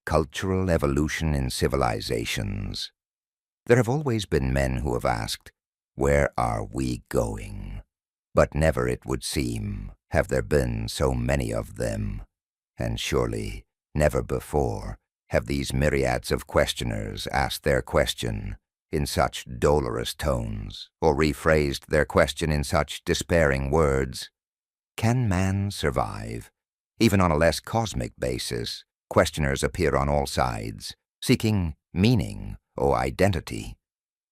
Cultural Evolution in Civilizations. There have always been men who have asked, "Where are we going?" But never, it would seem, have there been so many of them, and surely never before have these myriads of questioners asked their question in such dolorous tones, or rephrased their question in such despairing words. Can man survive? Even on a less cosmic basis, questioners appear on all sides, seeking meaning or identity,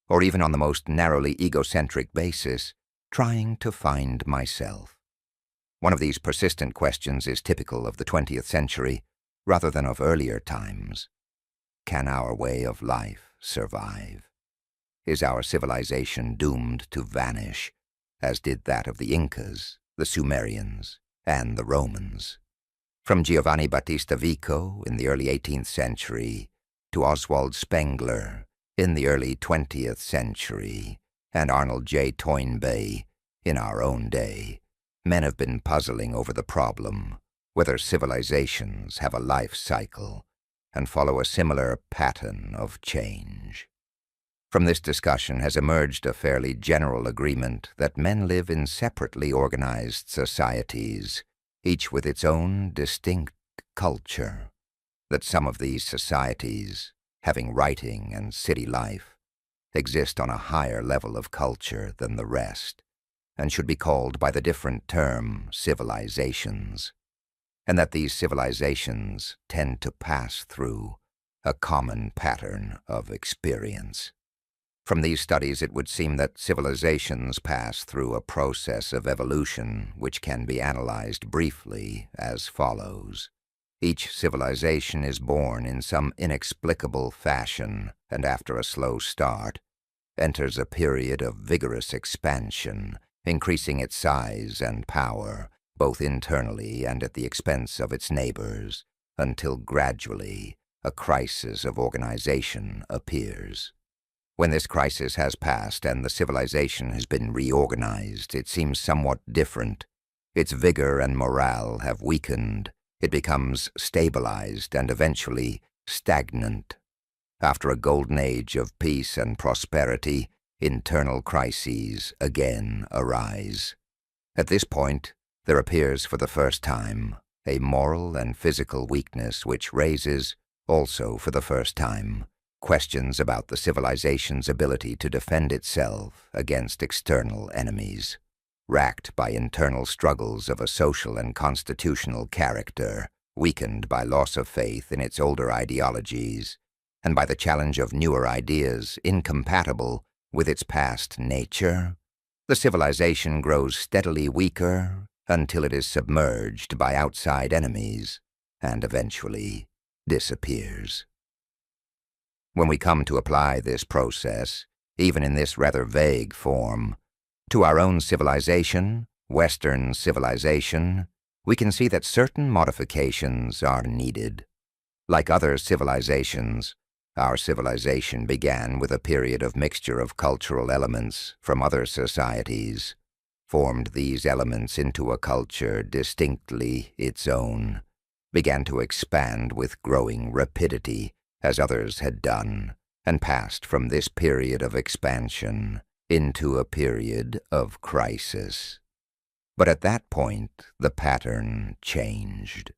or even on the most narrowly egocentric basis, trying to find myself. One of these persistent questions is typical of the 20th century, rather than of earlier times. Can our way of life survive? Is our civilization doomed to vanish, as did that of the Incas, the Sumerians, and the Romans? From Giovanni Battista Vico in the early 18th century to Oswald Spengler in the early 20th century and Arnold J. Toynbee in our own day, men have been puzzling over the problem whether civilizations have a life cycle and follow a similar pattern of change. From this discussion has emerged a fairly general agreement that men live in separately organized societies, each with its own distinct culture, that some of these societies, having writing and city life, exist on a higher level of culture than the rest, and should be called by the different term civilizations, and that these civilizations tend to pass through a common pattern of experience. From these studies, it would seem that civilizations pass through a process of evolution which can be analyzed briefly as follows. Each civilization is born in some inexplicable fashion, and after a slow start, enters a period of vigorous expansion, increasing its size and power, both internally and at the expense of its neighbors, until gradually a crisis of organization appears. When this crisis has passed and the civilization has been reorganized, it seems somewhat different. Its vigor and morale have weakened. It becomes stabilized and eventually stagnant. After a golden age of peace and prosperity, internal crises again arise. At this point, there appears for the first time a moral and physical weakness which raises, also for the first time, questions about the civilization's ability to defend itself against external enemies. Racked by internal struggles of a social and constitutional character, weakened by loss of faith in its older ideologies, and by the challenge of newer ideas incompatible with its past nature, the civilization grows steadily weaker until it is submerged by outside enemies and eventually disappears. When we come to apply this process, even in this rather vague form, to our own civilization, Western civilization, we can see that certain modifications are needed. Like other civilizations, our civilization began with a period of mixture of cultural elements from other societies, formed these elements into a culture distinctly its own, began to expand with growing rapidity, as others had done, and passed from this period of expansion into a period of crisis. But at that point, the pattern changed.